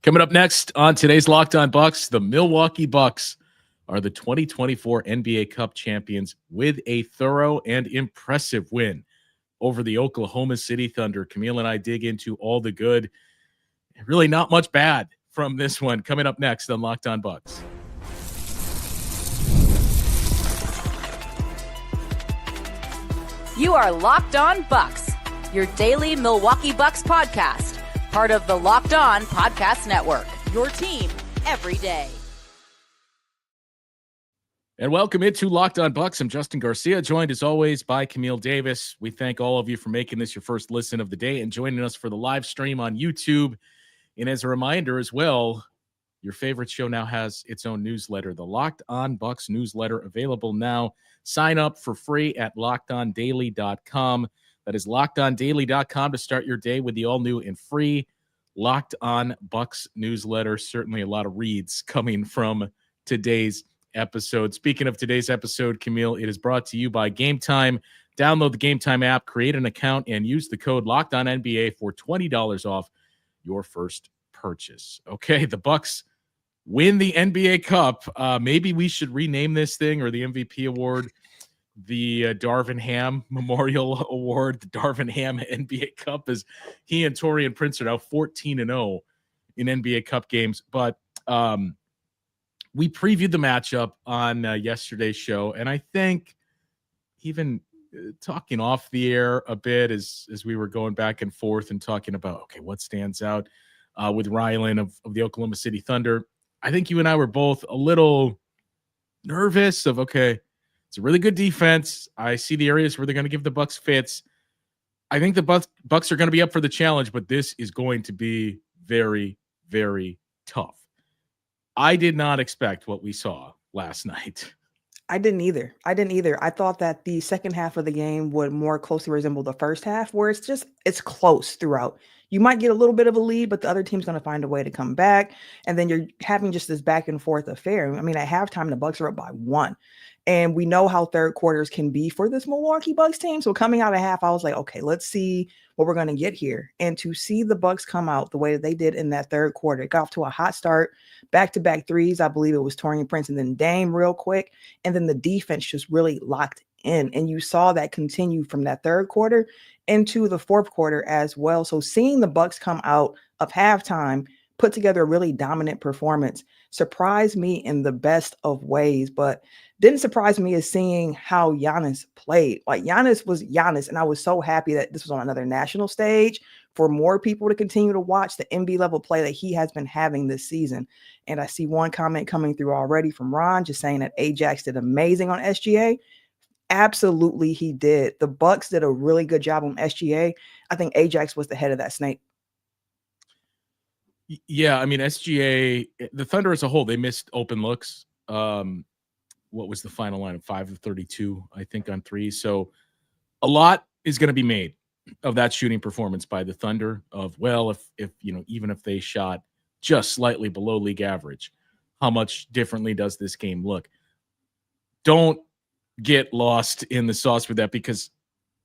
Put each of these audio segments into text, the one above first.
Coming up next on today's Locked On Bucks, the Milwaukee Bucks are the 2024 NBA Cup champions with a thorough and impressive win over the Oklahoma City Thunder. Camille and I dig into all the good, really not much bad from this one. Coming up next on Locked On Bucks. You are Locked On Bucks, your daily Milwaukee Bucks podcast. Part of the Locked On Podcast Network, your team every day. And welcome into Locked On Bucks. I'm Justin Garcia, joined as always by Camille Davis. We thank all of you for making this your first listen of the day and joining us for the live stream on YouTube. And as a reminder as well, your favorite show now has its own newsletter, the Locked On Bucks newsletter, available now. Sign up for free at lockedondaily.com. That is lockedondaily.com to start your day with the all-new and free Locked On Bucks newsletter. Certainly a lot of reads coming from today's episode. Speaking of today's episode, Camille, it is brought to you by Game Time. Download the Game Time app, create an account, and use the code LOCKEDONNBA for $20 off your first purchase. Okay, the Bucks win the NBA Cup. Maybe we should rename this thing, or the MVP award, the Darvin Ham Memorial Award, the Darvin Ham NBA Cup, as he and Taurean Prince are now 14-0 in NBA Cup games. But we previewed the matchup on yesterday's show, and I think even talking off the air a bit as we were going back and forth and talking about, okay, what stands out with Rylan of the Oklahoma City Thunder, I think you and I were both a little nervous of, okay, it's a really good defense. I see the areas where they're going to give the Bucks fits. I think the Bucks are going to be up for the challenge, but this is going to be very, very tough. I did not expect what we saw last night. I didn't either. I thought that the second half of the game would more closely resemble the first half, where it's close throughout. You might get a little bit of a lead, but the other team's going to find a way to come back. And then you're having just this back and forth affair. I mean, at halftime, the Bucks are up by 1. And we know how third quarters can be for this Milwaukee Bucks team. So coming out of half, I was like, okay, let's see what we're going to get here. And to see the Bucks come out the way that they did in that third quarter, it got off to a hot start, back-to-back threes. I believe it was Taurean Prince and then Dame real quick. And then the defense just really locked in. And you saw that continue from that third quarter into the fourth quarter as well. So seeing the Bucks come out of halftime, put together a really dominant performance, surprised me in the best of ways, but didn't surprise me as seeing how Giannis played. Like, Giannis was Giannis, and I was so happy that this was on another national stage for more people to continue to watch the NBA level play that he has been having this season. And I see one comment coming through already from Ron just saying that Ajax did amazing on SGA. Absolutely, he did. The Bucks did a really good job on SGA. I think Ajax was the head of that snake. Yeah, I mean, SGA, the Thunder as a whole, they missed open looks. What was the final line of 5 of 32, I think, on three. So a lot is going to be made of that shooting performance by the Thunder of, well, if you know, even if they shot just slightly below league average, how much differently does this game look? Don't get lost in the sauce with that, because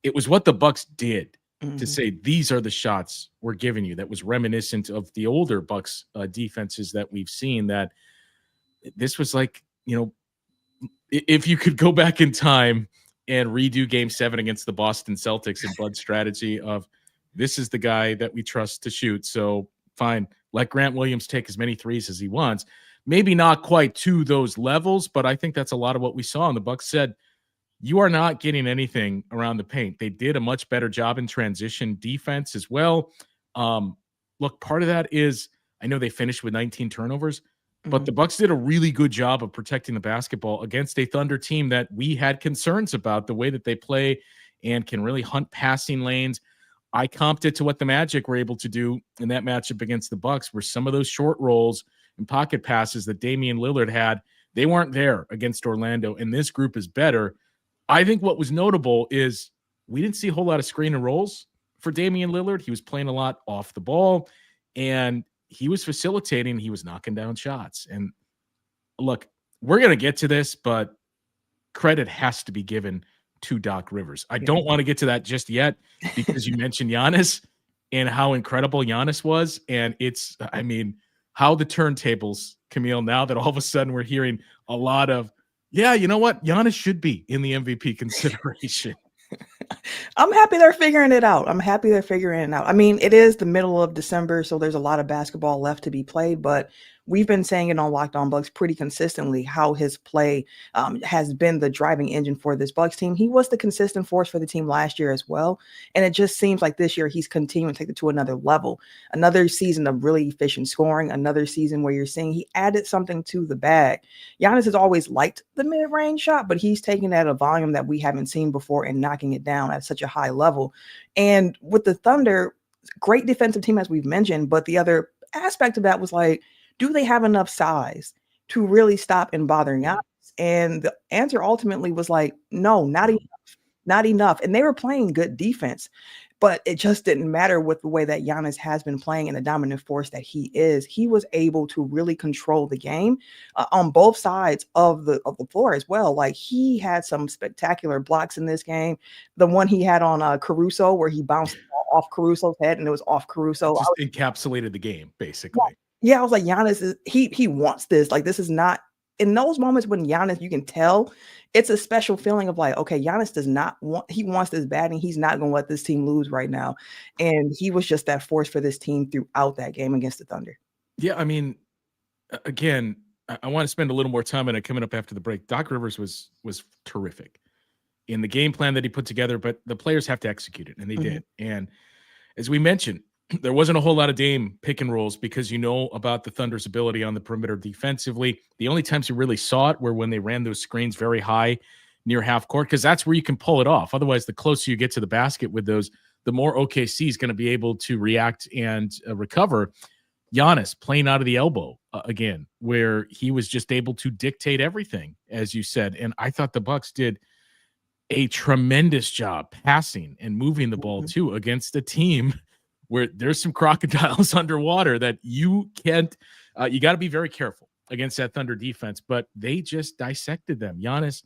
it was what the Bucks did to say, these are the shots we're giving you. That was reminiscent of the older Bucks defenses that we've seen, that this was like, you know, if you could go back in time and redo Game 7 against the Boston Celtics and Bud's strategy of, this is the guy that we trust to shoot, so fine, let Grant Williams take as many threes as he wants. Maybe not quite to those levels, but I think that's a lot of what we saw. And the Bucks said, you are not getting anything around the paint. They did a much better job in transition defense as well. Look, part of that is, I know they finished with 19 turnovers, but the Bucks did a really good job of protecting the basketball against a Thunder team that we had concerns about the way that they play and can really hunt passing lanes. I comped it to what the Magic were able to do in that matchup against the Bucks, where some of those short rolls and pocket passes that Damian Lillard had, they weren't there against Orlando, and this group is better. I think what was notable is we didn't see a whole lot of screen and rolls for Damian Lillard. He was playing a lot off the ball, and he was facilitating. He was knocking down shots. And look, we're going to get to this, but credit has to be given to Doc Rivers. I don't want to get to that just yet, because you mentioned Giannis and how incredible Giannis was. And it's, I mean, how the turntables, Camille, now that all of a sudden we're hearing a lot of, yeah, you know what? Giannis should be in the MVP consideration. I'm happy they're figuring it out. I mean, it is the middle of December, so there's a lot of basketball left to be played, but we've been saying it on Locked On Bucks pretty consistently how his play has been the driving engine for this Bucks team. He was the consistent force for the team last year as well, and it just seems like this year he's continuing to take it to another level. Another season of really efficient scoring, another season where you're seeing he added something to the bag. Giannis has always liked the mid-range shot, but he's taking it at a volume that we haven't seen before and knocking it down at such a high level. And with the Thunder, great defensive team, as we've mentioned, but the other aspect of that was like, do they have enough size to really stop and bother Giannis? And the answer ultimately was like, no, not enough. And they were playing good defense, but it just didn't matter with the way that Giannis has been playing and the dominant force that he is. He was able to really control the game on both sides of the floor as well. Like, he had some spectacular blocks in this game. The one he had on Caruso, where he bounced off Caruso's head and it was off Caruso. Just encapsulated the game, basically. Yeah, I was like, Giannis is he wants this. Like, this is not in those moments when Giannis, you can tell it's a special feeling of like, okay, Giannis does not want, he wants this bad and he's not going to let this team lose right now. And he was just that force for this team throughout that game against the Thunder. Yeah, I mean, again, I want to spend a little more time on it coming up after the break. Doc Rivers was terrific in the game plan that he put together, but the players have to execute it, and they did. And as we mentioned, there wasn't a whole lot of Dame pick and rolls because you know about the Thunder's ability on the perimeter defensively. The only times you really saw it were when they ran those screens very high near half court, because that's where you can pull it off. Otherwise, the closer you get to the basket with those, the more OKC is going to be able to react and recover. Giannis playing out of the elbow again, where he was just able to dictate everything, as you said. And I thought the Bucks did a tremendous job passing and moving the ball too against a team where there's some crocodiles underwater that you can't, you got to be very careful against that Thunder defense, but they just dissected them. Giannis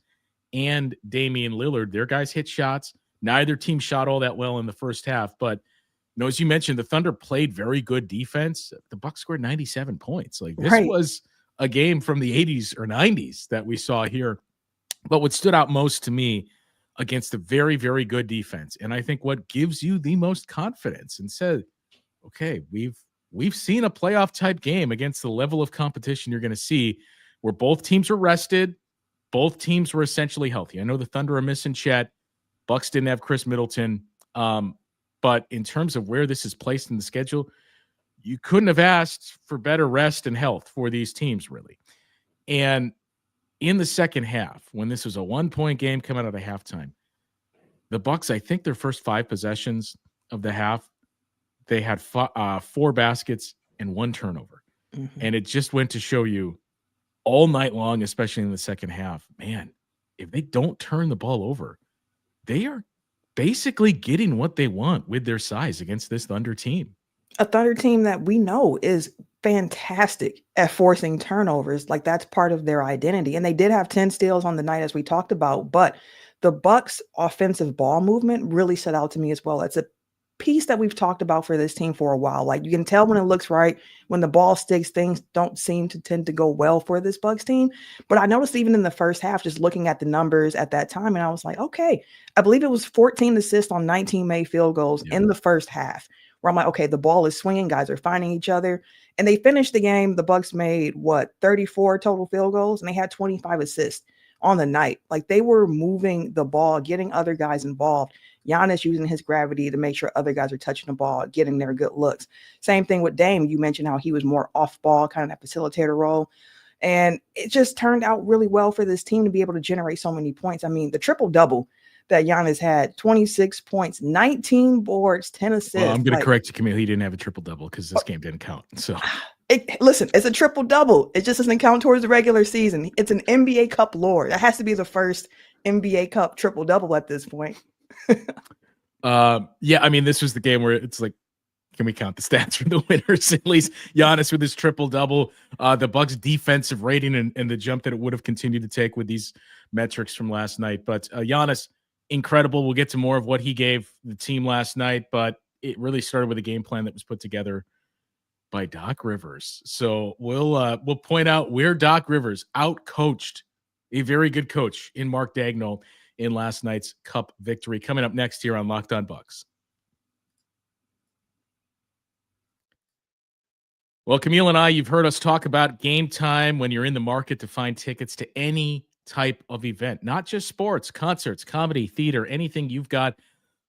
and Damian Lillard, their guys hit shots. Neither team shot all that well in the first half, but you know, as you mentioned, the Thunder played very good defense. The Bucks scored 97 points. Like, this was a game from the 80s or 90s that we saw here. But what stood out most to me against a very, very good defense, and I think what gives you the most confidence and said, okay, we've seen a playoff type game against the level of competition you're going to see, where both teams were rested, both teams were essentially healthy. I know the Thunder are missing Chet, Bucks didn't have Chris Middleton, but in terms of where this is placed in the schedule, you couldn't have asked for better rest and health for these teams, really. And in the second half, when this was a 1-point game coming out of halftime, the Bucks, I think their first 5 possessions of the half, they had 4 baskets and 1 turnover. And it just went to show you all night long, especially in the second half, man, if they don't turn the ball over, they are basically getting what they want with their size against this Thunder team. A Thunder team that we know is fantastic at forcing turnovers. Like, that's part of their identity. And they did have 10 steals on the night, as we talked about, but the Bucks offensive ball movement really stood out to me as well. It's a piece that we've talked about for this team for a while. Like, you can tell when it looks right, when the ball sticks, things don't seem to tend to go well for this Bucks team. But I noticed even in the first half, just looking at the numbers at that time, and I was like, okay, I believe it was 14 assists on 19 made field goals in the first half, where I'm like, okay, the ball is swinging, guys are finding each other. And they finished the game, the Bucks made 34 total field goals, and they had 25 assists on the night. Like, they were moving the ball, getting other guys involved. Giannis using his gravity to make sure other guys are touching the ball, getting their good looks. Same thing with Dame. You mentioned how he was more off ball, kind of that facilitator role. And it just turned out really well for this team to be able to generate so many points. I mean, the triple-double that Giannis had, 26 points, 19 boards, 10 assists. Well, I'm going to correct you, Camille. He didn't have a triple-double because this game didn't count. So, listen, it's a triple-double. It just doesn't count towards the regular season. It's an NBA Cup lore. That has to be the first NBA Cup triple-double at this point. Yeah, I mean, this was the game where it's like, can we count the stats for the winners? At least Giannis with his triple-double, the Bucks defensive rating and the jump that it would have continued to take with these metrics from last night. But Giannis, incredible. We'll get to more of what he gave the team last night, but it really started with a game plan that was put together by Doc Rivers. So we'll point out where Doc Rivers outcoached a very good coach in Mark Daigneault in last night's Cup victory. Coming up next here on Locked On Bucks. Well, Camille and I, you've heard us talk about Game Time when you're in the market to find tickets to any type of event, not just sports, concerts, comedy, theater, anything you've got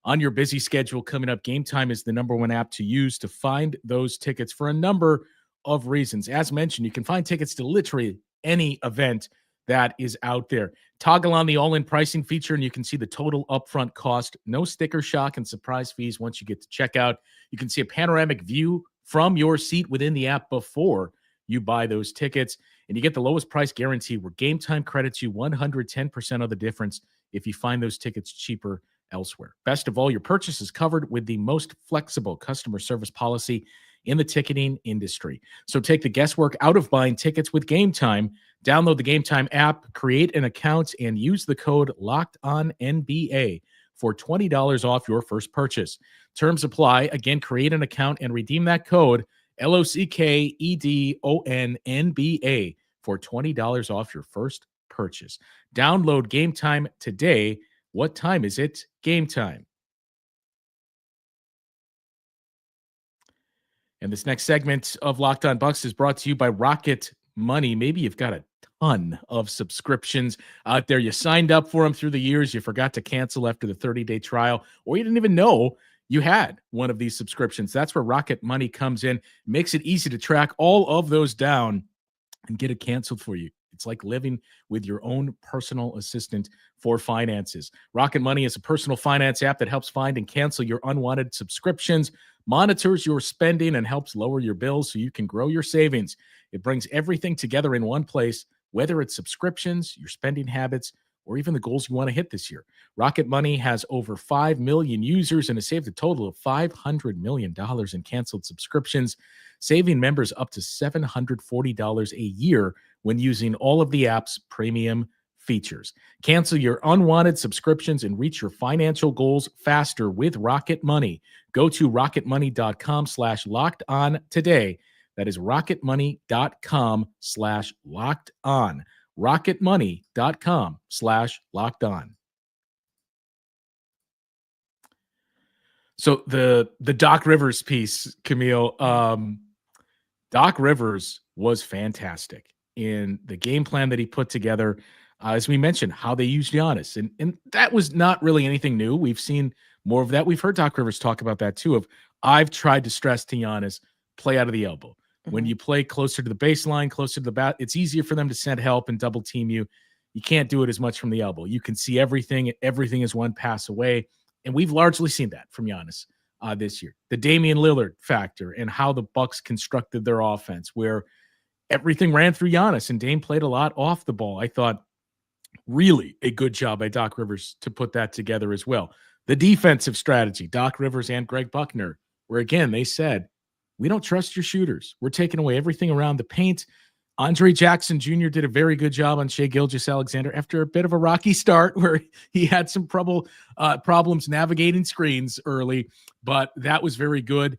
on your busy schedule coming up. Game Time is the #1 app to use to find those tickets for a number of reasons. As mentioned, you can find tickets to literally any event that is out there. Toggle on the all-in pricing feature and you can see the total upfront cost, no sticker shock and surprise fees once you get to checkout. You can see a panoramic view from your seat within the app before you buy those tickets, and you get the lowest price guarantee where Game Time credits you 110% of the difference if you find those tickets cheaper elsewhere. Best of all, your purchase is covered with the most flexible customer service policy in the ticketing industry. So take the guesswork out of buying tickets with Game Time. Download the Game Time app, create an account, and use the code LOCKEDONNBA for $20 off your first purchase. Terms apply. Again, create an account and redeem that code LOCKEDONNBA for $20 off your first purchase. Download Game Time today. What time is it? Game time. And this next segment of Locked On Bucks is brought to you by Rocket Money. Maybe you've got a ton of subscriptions out there. You signed up for them through the years. You forgot to cancel after the 30-day trial, or you didn't even know you had one of these subscriptions. That's where Rocket Money comes in, makes it easy to track all of those down and get it canceled for you. It's like living with your own personal assistant for finances. Rocket Money is a personal finance app that helps find and cancel your unwanted subscriptions, monitors your spending, and helps lower your bills so you can grow your savings. It brings everything together in one place, whether it's subscriptions, your spending habits, or even the goals you want to hit this year. Rocket Money has over 5 million users and has saved a total of $500 million in canceled subscriptions, saving members up to $740 a year when using all of the app's premium features. Cancel your unwanted subscriptions and reach your financial goals faster with Rocket Money. Go to rocketmoney.com/lockedon today. That is rocketmoney.com/lockedon. rocketmoney.com/lockedon. So the Doc Rivers piece, Camille, Doc Rivers was fantastic in the game plan that he put together. As we mentioned, how they used Giannis. And that was not really anything new. We've seen more of that. We've heard Doc Rivers talk about that too, I've tried to stress to Giannis, play out of the elbow. When you play closer to the baseline, closer to the bat, it's easier for them to send help and double team you. You can't do it as much from the elbow. You can see everything. Everything is one pass away. And we've largely seen that from Giannis this year. The Damian Lillard factor and how the Bucks constructed their offense, where everything ran through Giannis and Dame played a lot off the ball. I thought really a good job by Doc Rivers to put that together as well. The defensive strategy, Doc Rivers and Greg Buckner, where again, they said, we don't trust your shooters. We're taking away everything around the paint. Andre Jackson Jr. did a very good job on Shai Gilgeous-Alexander after a bit of a rocky start where he had some problems navigating screens early, but that was very good.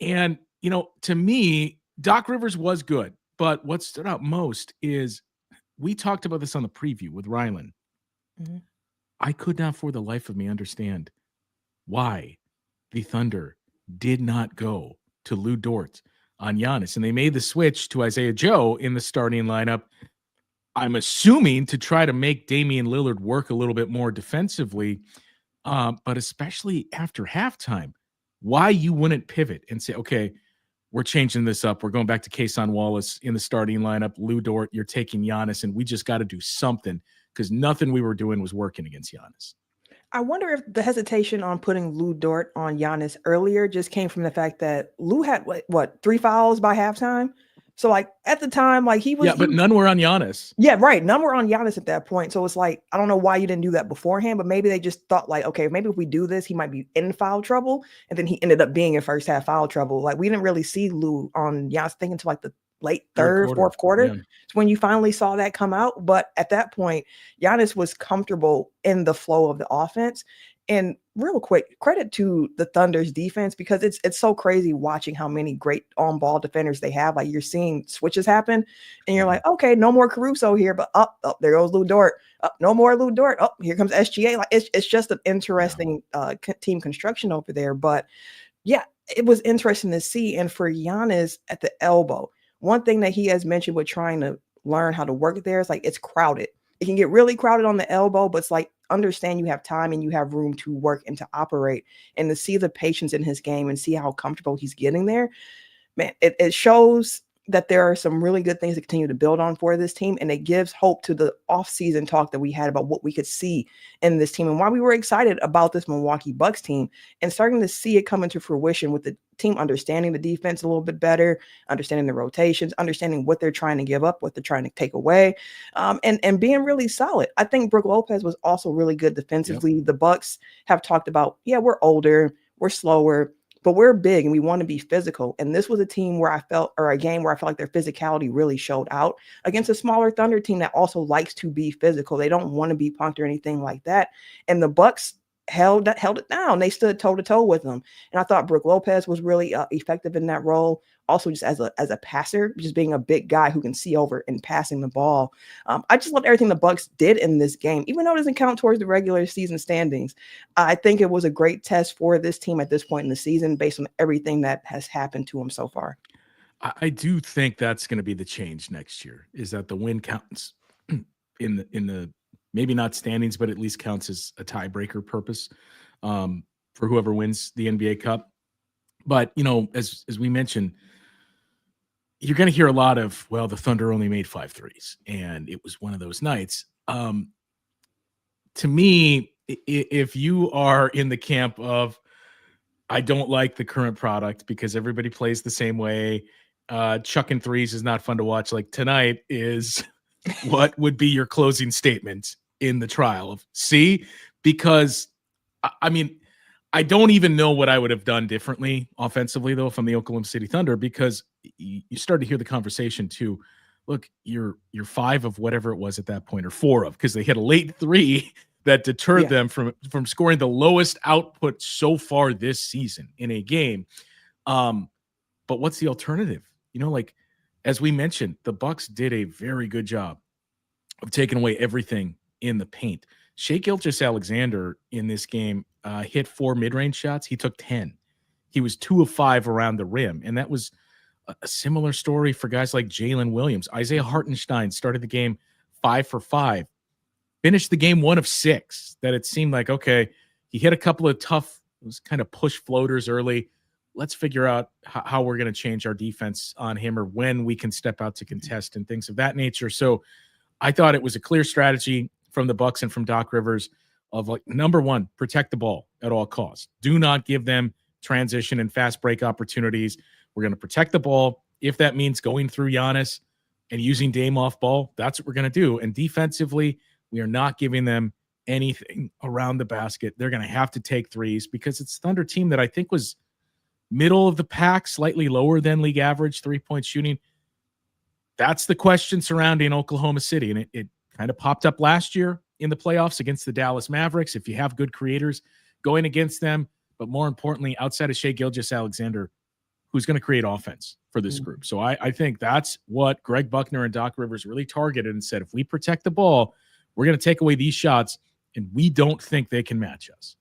And, to me, Doc Rivers was good, but what stood out most is we talked about this on the preview with Rylan. Mm-hmm. I could not for the life of me understand why the Thunder did not go to Lou Dort on Giannis, and they made the switch to Isaiah Joe in the starting lineup. I'm assuming to try to make Damian Lillard work a little bit more defensively, but especially after halftime, why you wouldn't pivot and say, okay, we're changing this up. We're going back to Kason Wallace in the starting lineup. Lou Dort, you're taking Giannis, and we just got to do something because nothing we were doing was working against Giannis. I wonder if the hesitation on putting Lou Dort on Giannis earlier just came from the fact that Lou had what 3 fouls by halftime. So at the time, he was. Yeah, but none were on Giannis. Yeah, right. None were on Giannis at that point. So it's I don't know why you didn't do that beforehand, but maybe they just thought okay, maybe if we do this, he might be in foul trouble. And then he ended up being in first half foul trouble. We didn't really see Lou on Giannis thinking until the late fourth quarter. Yeah. It's when you finally saw that come out. But at that point, Giannis was comfortable in the flow of the offense. And real quick, credit to the Thunder's defense, because it's so crazy watching how many great on-ball defenders they have. Like, you're seeing switches happen, and you're like, okay, no more Caruso here, but up, there goes Lou Dort. No more Lou Dort. Oh, here comes SGA. Like, it's just an interesting team construction over there. But yeah, it was interesting to see. And for Giannis at the elbow, one thing that he has mentioned with trying to learn how to work there is, like, it's crowded. It can get really crowded on the elbow, but it's like, understand you have time and you have room to work and to operate, and to see the patience in his game and see how comfortable he's getting there. Man, it shows that there are some really good things to continue to build on for this team. And it gives hope to the offseason talk that we had about what we could see in this team and why we were excited about this Milwaukee Bucks team, and starting to see it come into fruition with the team understanding the defense a little bit better, understanding the rotations, understanding what they're trying to give up, what they're trying to take away, and being really solid. I think Brook Lopez was also really good defensively. Yep. The Bucks have talked about, we're older, we're slower, but we're big and we want to be physical. And this was a game where I felt like their physicality really showed out against a smaller Thunder team that also likes to be physical. They don't want to be punked or anything like that. And the Bucks held it down. They stood toe to toe with them. And I thought Brook Lopez was really effective in that role. Also, just as a passer, just being a big guy who can see over and passing the ball. I just loved everything the Bucks did in this game, even though it doesn't count towards the regular season standings. I think it was a great test for this team at this point in the season, based on everything that has happened to them so far. I do think that's going to be the change next year, is that the win counts in the maybe not standings, but at least counts as a tiebreaker purpose for whoever wins the NBA Cup. But, as we mentioned, you're going to hear a lot of, well, the Thunder only made 5 threes, and it was one of those nights. To me, if you are in the camp of, I don't like the current product because everybody plays the same way, chucking threes is not fun to watch, like tonight is what would be your closing statement in the trial of because I mean, I don't even know what I would have done differently offensively, though, if I'm the Oklahoma City Thunder, because you start to hear the conversation too. Look, you're 5 of whatever it was at that point, or 4 of, because they hit a late 3 that deterred them from scoring the lowest output so far this season in a game. But what's the alternative? Like, as we mentioned, the Bucks did a very good job of taking away everything in the paint. Shai Gilgeous-Alexander in this game hit 4 mid-range shots. He took 10. He was 2 of 5 around the rim. And that was a similar story for guys like Jalen Williams. Isaiah Hartenstein started the game 5 for 5. Finished the game 1 of 6. That it seemed like, okay, he hit a couple of tough, kind of push floaters early. Let's figure out how we're going to change our defense on him, or when we can step out to contest and things of that nature. So I thought it was a clear strategy from the Bucks and from Doc Rivers of, like, number one, protect the ball at all costs. Do not give them transition and fast break opportunities. We're going to protect the ball. If that means going through Giannis and using Dame off ball, that's what we're going to do. And defensively, we are not giving them anything around the basket. They're going to have to take threes, because it's Thunder team that I think was middle of the pack, slightly lower than league average 3-point shooting. That's the question surrounding Oklahoma City. And it kind of popped up last year in the playoffs against the Dallas Mavericks. If you have good creators going against them, but more importantly, outside of Shai Gilgeous-Alexander, who's going to create offense for this group. So I think that's what Greg Buckner and Doc Rivers really targeted and said, if we protect the ball, we're going to take away these shots, and we don't think they can match us.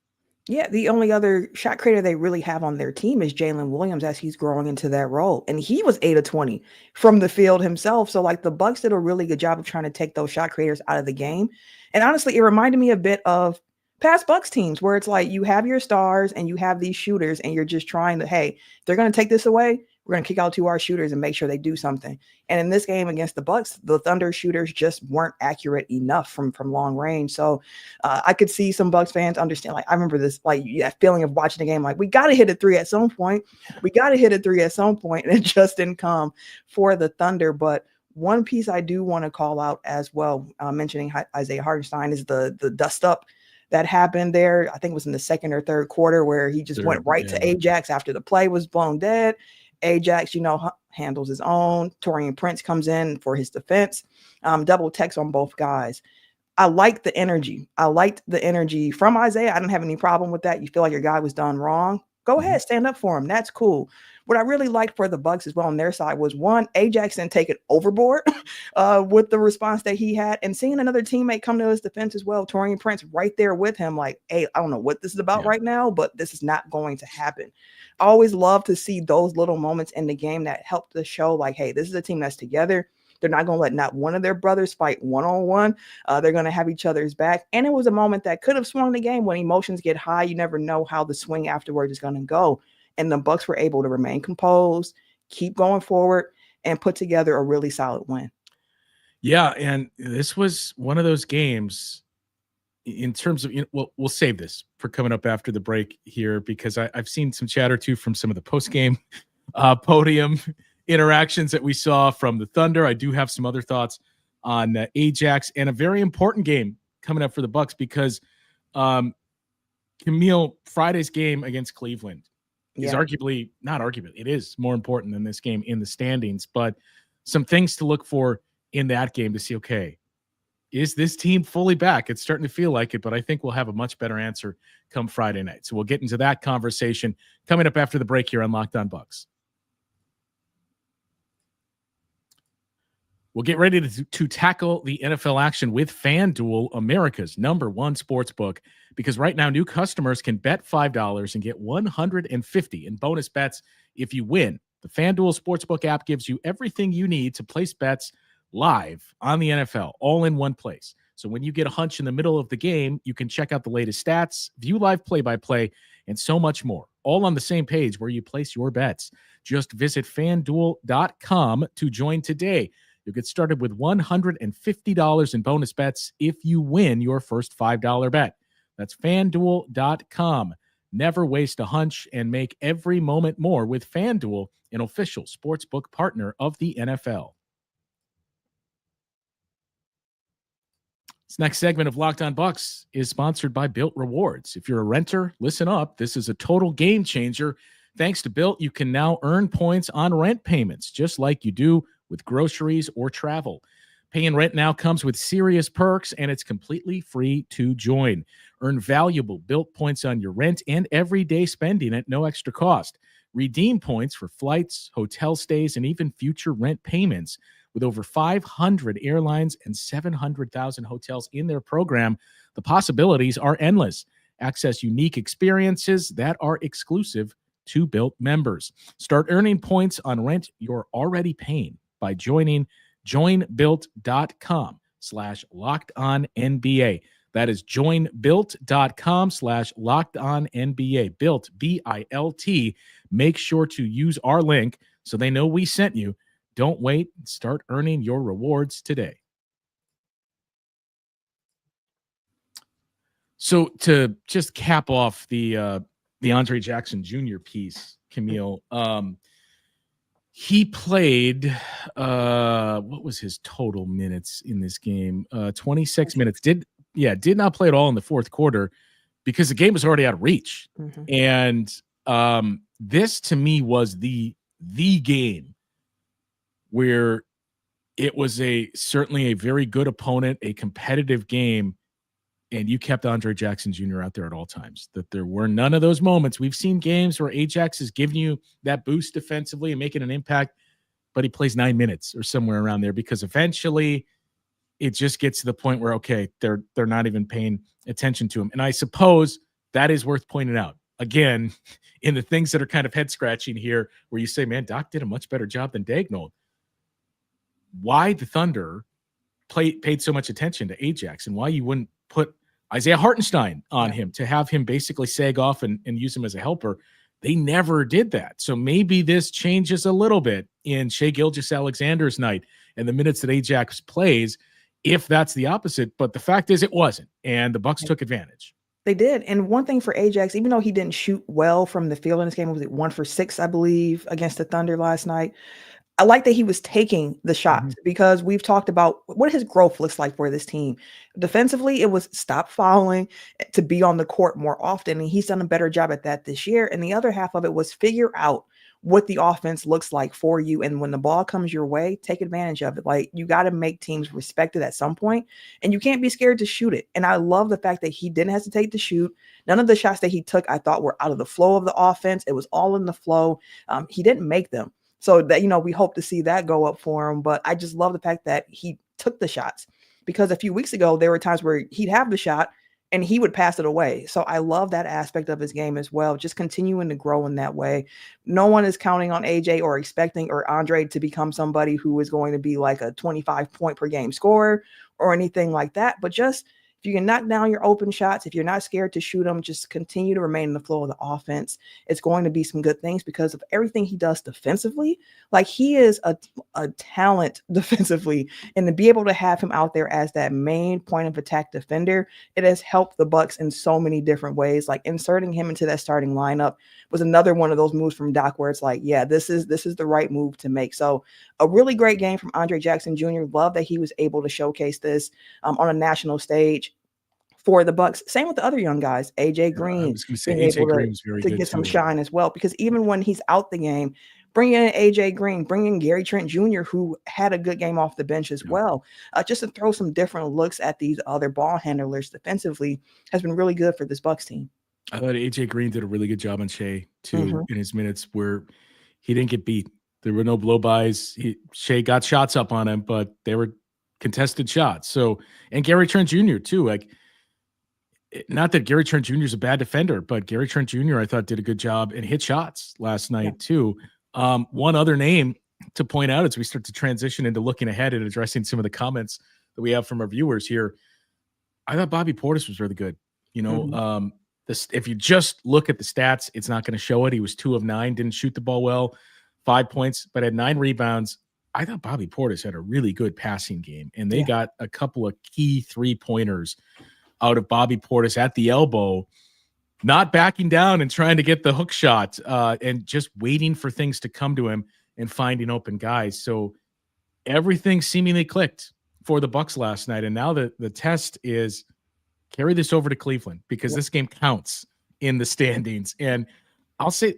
Yeah, the only other shot creator they really have on their team is Jalen Williams, as he's growing into that role. And he was 8 of 20 from the field himself. So, like, the Bucks did a really good job of trying to take those shot creators out of the game. And honestly, it reminded me a bit of past Bucks teams, where it's like you have your stars and you have these shooters, and you're just trying to, hey, they're going to take this away, we're going to kick out 2 our shooters and make sure they do something. And in this game against the Bucks, the Thunder shooters just weren't accurate enough from long range. So I could see some Bucks fans understand. Like, I remember this, like, that feeling of watching the game, like, we got to hit a 3 at some point. We got to hit a 3 at some point, and it just didn't come for the Thunder. But one piece I do want to call out as well, mentioning Isaiah Hartenstein, is the dust up that happened there. I think it was in the second or third quarter, where he just went right to Ajax after the play was blown dead. Ajax, handles his own. Torian Prince comes in for his defense. Double text on both guys. I like the energy. I liked the energy from Isaiah. I didn't have any problem with that. You feel like your guy was done wrong, go ahead, stand up for him. That's cool. What I really liked for the Bucks as well on their side was, one, Ajax didn't take it overboard with the response that he had, and seeing another teammate come to his defense as well, Torian Prince right there with him, like, hey, I don't know what this is about right now, but this is not going to happen. I always love to see those little moments in the game that help the show, like, hey, this is a team that's together. They're not going to let not one of their brothers fight one-on-one. They're going to have each other's back. And it was a moment that could have swung the game. When emotions get high, you never know how the swing afterwards is going to go. And the Bucks were able to remain composed, keep going forward, and put together a really solid win. Yeah, and this was one of those games in terms of, we'll save this for coming up after the break here, because I've seen some chatter too from some of the post-game podium interactions that we saw from the Thunder. I do have some other thoughts on Ajax, and a very important game coming up for the Bucks, because Camille, Friday's game against Cleveland is it is more important than this game in the standings, but some things to look for in that game to see, okay, is this team fully back? It's starting to feel like it, but I think we'll have a much better answer come Friday night. So we'll get into that conversation coming up after the break here on Locked On Bucks. We'll get ready to tackle the NFL action with FanDuel, America's #1 sports book, because right now new customers can bet $5 and get $150 in bonus bets if you win. The FanDuel Sportsbook app gives you everything you need to place bets live on the NFL, all in one place. So when you get a hunch in the middle of the game, you can check out the latest stats, view live play-by-play, and so much more, all on the same page where you place your bets. Just visit FanDuel.com to join today. You'll get started with $150 in bonus bets if you win your first $5 bet. That's FanDuel.com. Never waste a hunch and make every moment more with FanDuel, an official sportsbook partner of the NFL. This next segment of Locked On Bucks is sponsored by Built Rewards. If you're a renter, listen up. This is a total game changer. Thanks to Built, you can now earn points on rent payments, just like you do with groceries or travel. Paying rent now comes with serious perks, and it's completely free to join. Earn valuable Built points on your rent and everyday spending at no extra cost. Redeem points for flights, hotel stays, and even future rent payments. With over 500 airlines and 700,000 hotels in their program, the possibilities are endless. Access unique experiences that are exclusive to Built members. Start earning points on rent you're already paying by joining joinbuilt.com/lockedonnba. That is joinbuilt.com/lockedonnba. Built, B-I-L-T. Make sure to use our link so they know we sent you. Don't wait. Start earning your rewards today. So to just cap off the Andre Jackson Jr. piece, Camille, he played, what was his total minutes in this game? 26 minutes. Did not play at all in the fourth quarter because the game was already out of reach. And this to me was the game where it was certainly a very good opponent, a competitive game, and you kept Andre Jackson Jr. out there at all times. That there were none of those moments. We've seen games where Ajax is giving you that boost defensively and making an impact, but he plays 9 minutes or somewhere around there because eventually it just gets to the point where, okay, they're not even paying attention to him. And I suppose that is worth pointing out. Again, in the things that are kind of head-scratching here, where you say, man, Doc did a much better job than Daigneault. Why the Thunder paid so much attention to Ajax and why you wouldn't put Isaiah Hartenstein on him to have him basically sag off and use him as a helper. They never did that. So maybe this changes a little bit in Shai Gilgeous-Alexander's night and the minutes that Ajax plays, if that's the opposite. But the fact is it wasn't, and the Bucks took advantage. They did. And one thing for Ajax, even though he didn't shoot well from the field in this game, was it 1 for 6, I believe, against the Thunder last night. I like that he was taking the shots because we've talked about what his growth looks like for this team. Defensively, it was stop fouling, to be on the court more often, and he's done a better job at that this year. And the other half of it was figure out what the offense looks like for you. And when the ball comes your way, take advantage of it. Like, you got to make teams respect it at some point, and you can't be scared to shoot it. And I love the fact that he didn't hesitate to shoot. None of the shots that he took, I thought, were out of the flow of the offense. It was all in the flow. He didn't make them. So that, we hope to see that go up for him. But I just love the fact that he took the shots, because a few weeks ago, there were times where he'd have the shot and he would pass it away. So I love that aspect of his game as well, just continuing to grow in that way. No one is counting on AJ or expecting or Andre to become somebody who is going to be like a 25 point per game scorer or anything like that. But just, if you can knock down your open shots, if you're not scared to shoot them, just continue to remain in the flow of the offense. It's going to be some good things because of everything he does defensively. Like, he is a talent defensively, and to be able to have him out there as that main point of attack defender, it has helped the Bucks in so many different ways. Like, inserting him into that starting lineup was another one of those moves from Doc where it's like, yeah, this is the right move to make. So a really great game from Andre Jackson Jr. Love that he was able to showcase this on a national stage for the Bucks. Same with the other young guys, AJ Green. I was going to say being AJ able Green's very to good get some too. shine as well, because even when he's out the game, bring in AJ Green, bring in Gary Trent Jr., who had a good game off the bench as well. Just to throw some different looks at these other ball handlers defensively has been really good for this Bucks team. I thought AJ Green did a really good job on Shea too in his minutes where he didn't get beat. There were no blow-bys. Shea got shots up on him, but they were contested shots. So, and Gary Trent Jr. too. Like, not that Gary Trent Jr. is a bad defender, but Gary Trent Jr. I thought did a good job and hit shots last night too. One other name to point out as we start to transition into looking ahead and addressing some of the comments that we have from our viewers here. I thought Bobby Portis was really good. If you just look at the stats, it's not going to show it. He was 2 of 9, didn't shoot the ball well, 5 points, but had 9 rebounds. I thought Bobby Portis had a really good passing game, and they got a couple of key 3-pointers out of Bobby Portis at the elbow, not backing down and trying to get the hook shot and just waiting for things to come to him and finding open guys. So everything seemingly clicked for the Bucks last night. And now the test is carry this over to Cleveland, because this game counts in the standings. And I'll say,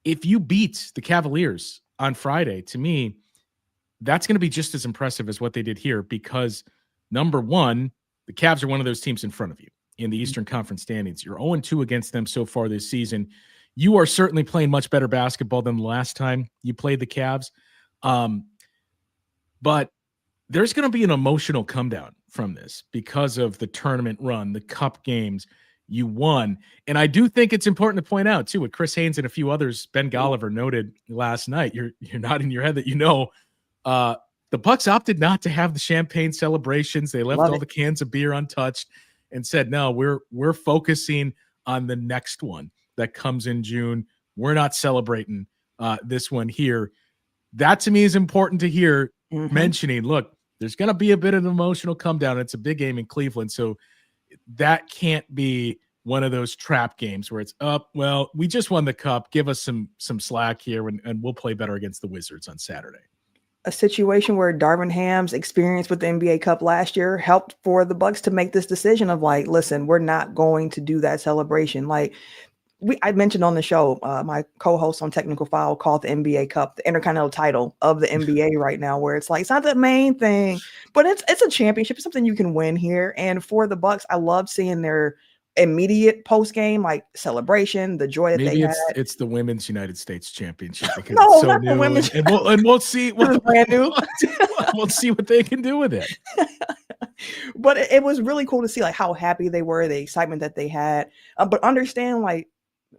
if you beat the Cavaliers on Friday, to me, that's going to be just as impressive as what they did here, because number one, the Cavs are one of those teams in front of you in the Eastern Conference standings. You're 0-2 against them so far this season. You are certainly playing much better basketball than the last time you played the Cavs. But there's going to be an emotional come down from this because of the tournament run, the cup games you won. And I do think it's important to point out too, what Chris Haynes and a few others, Ben Golliver, noted last night. You're nodding your head that the Bucks opted not to have the champagne celebrations. They left all the cans of beer untouched and said, no, we're focusing on the next one that comes in June. We're not celebrating this one here. That to me is important to hear mentioning. Look, there's going to be a bit of an emotional come down. It's a big game in Cleveland. So that can't be one of those trap games where it's well, we just won the cup. Give us some slack here and we'll play better against the Wizards on Saturday. A situation where Darvin Ham's experience with the NBA Cup last year helped for the Bucks to make this decision of like, listen, we're not going to do that celebration. Like I mentioned on the show, my co-host on Technical File called the NBA Cup the intercontinental title of the NBA right now, where it's like, it's not the main thing, but it's a championship. It's something you can win here. And for the Bucks, I love seeing their immediate post-game like celebration, the joy that they had. It's the Women's United States Championship because no, it's so not new, the women's. and we'll see what brand new. We'll see what they can do with it. But it was really cool to see like how happy they were, the excitement that they had. But understand, like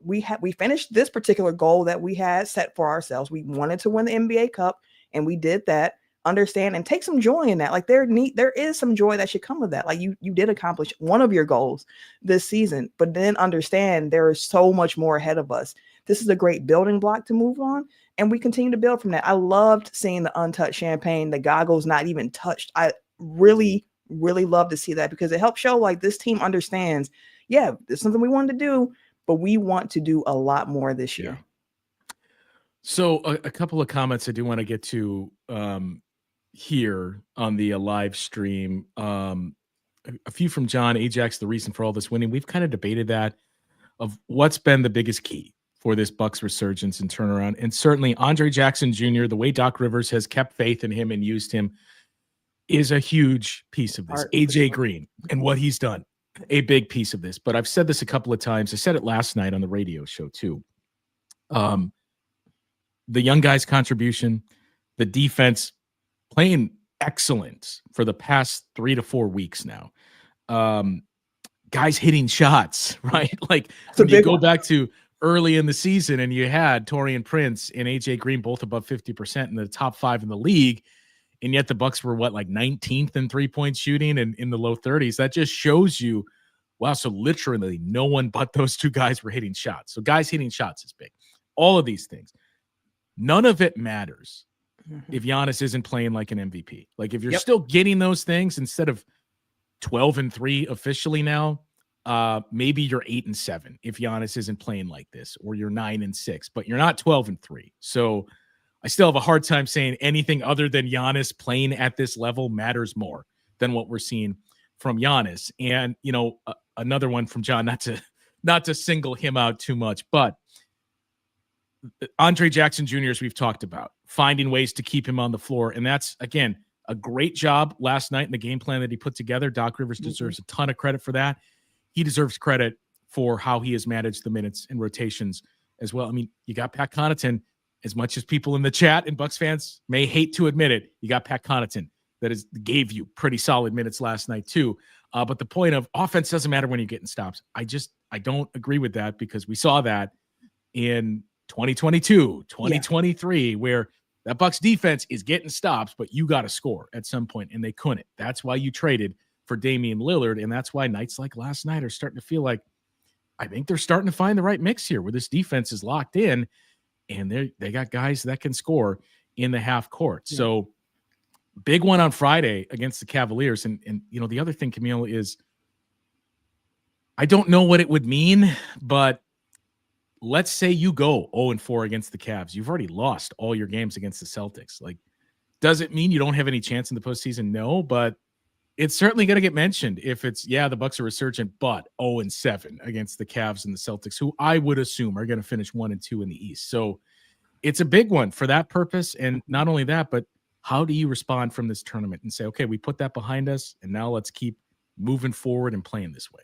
we finished this particular goal that we had set for ourselves. We wanted to win the NBA Cup, and we did that. Understand and take some joy in that. Like there is some joy that should come with that. Like you did accomplish one of your goals this season, but then understand there is so much more ahead of us. This is a great building block to move on, and we continue to build from that. I loved seeing the untouched champagne, the goggles not even touched. I really, really love to see that because it helps show like this team understands, it's something we wanted to do, but we want to do a lot more this year. So a couple of comments I do want to get to here on the live stream. A few from John. Ajax, the reason for all this winning. We've kind of debated that of what's been the biggest key for this Bucks resurgence and turnaround. And certainly Andre Jackson Jr., the way Doc Rivers has kept faith in him and used him, is a huge piece of this. AJ Green and what he's done, a big piece of this. But I've said this a couple of times. I said it last night on the radio show too. The young guy's contribution, the defense playing excellent for the past 3 to 4 weeks now. Guys hitting shots, right? Like when you go back to early in the season and you had Taurean Prince and AJ Green both above 50% in the top 5 in the league. And yet the Bucks were like 19th in 3-point shooting and in the low 30s. That just shows you, wow, so literally no one but those two guys were hitting shots. So guys hitting shots is big. All of these things. None of it matters if Giannis isn't playing like an MVP. Like if you're still getting those things instead of 12-3 officially now, maybe you're 8-7 if Giannis isn't playing like this, or you're 9-6, but you're not 12-3. So I still have a hard time saying anything other than Giannis playing at this level matters more than what we're seeing from Giannis. And, you know, another one from John, not to single him out too much, but Andre Jackson Jr., as we've talked about, finding ways to keep him on the floor. And that's, again, a great job last night in the game plan that he put together. Doc Rivers deserves a ton of credit for that. He deserves credit for how he has managed the minutes and rotations as well. I mean, you got Pat Connaughton. As much as people in the chat and Bucks fans may hate to admit it, you got Pat Connaughton that gave you pretty solid minutes last night too. But the point of offense doesn't matter when you're getting stops. I don't agree with that, because we saw that in 2022, 2023, where that Bucks defense is getting stops, but you got to score at some point, and they couldn't. That's why you traded for Damian Lillard, and that's why nights like last night are starting to feel like, I think they're starting to find the right mix here where this defense is locked in, and they got guys that can score in the half court. So big one on Friday against the Cavaliers. And you know, the other thing, Camille, is I don't know what it would mean, but let's say you go 0-4 against the Cavs. You've already lost all your games against the Celtics. Like, does it mean you don't have any chance in the postseason? No, but it's certainly going to get mentioned if it's, the Bucks are resurgent, but 0-7 against the Cavs and the Celtics, who I would assume are going to finish 1-2 in the East. So it's a big one for that purpose. And not only that, but how do you respond from this tournament and say, okay, we put that behind us, and now let's keep moving forward and playing this way?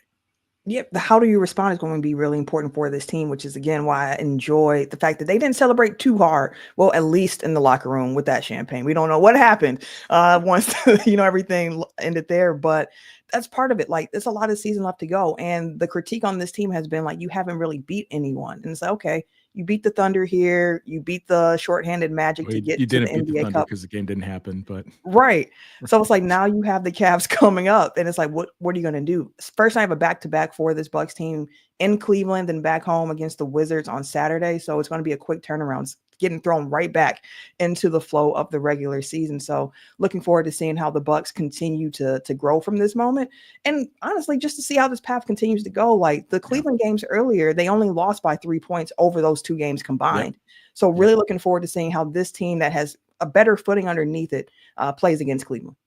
Yep. The how do you respond is going to be really important for this team, which is, again, why I enjoy the fact that they didn't celebrate too hard. Well, at least in the locker room with that champagne. We don't know what happened once, everything ended there, but that's part of it. Like, there's a lot of season left to go. And the critique on this team has been like, you haven't really beat anyone. And it's like, okay, you beat the Thunder here. You beat the shorthanded Magic to get to the NBA Cup because the game didn't happen. But right. So it's like, now you have the Cavs coming up, and it's like, what are you going to do? First, I have a back-to-back for this Bucks team in Cleveland and back home against the Wizards on Saturday. So it's going to be a quick turnaround, getting thrown right back into the flow of the regular season. So looking forward to seeing how the Bucks continue to grow from this moment. And honestly, just to see how this path continues to go. Like the Cleveland games earlier, they only lost by 3 points over those 2 games combined. So really looking forward to seeing how this team that has a better footing underneath it plays against Cleveland.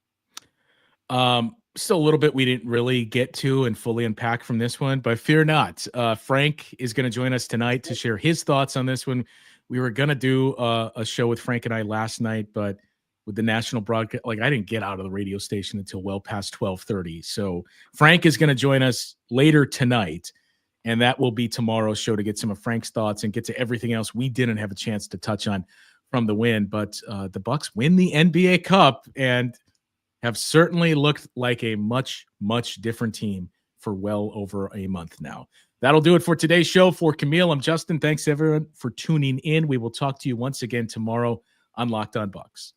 Still a little bit we didn't really get to and fully unpack from this one, but fear not. Frank is going to join us tonight to share his thoughts on this one. We were going to do a show with Frank and I last night, but with the national broadcast, like I didn't get out of the radio station until well past 12:30. So Frank is going to join us later tonight, and that will be tomorrow's show to get some of Frank's thoughts and get to everything else we didn't have a chance to touch on from the win. But the Bucks win the NBA Cup and have certainly looked like a much, much different team for well over a month now. That'll do it for today's show. For Camille, I'm Justin. Thanks, everyone, for tuning in. We will talk to you once again tomorrow on Locked On Bucks.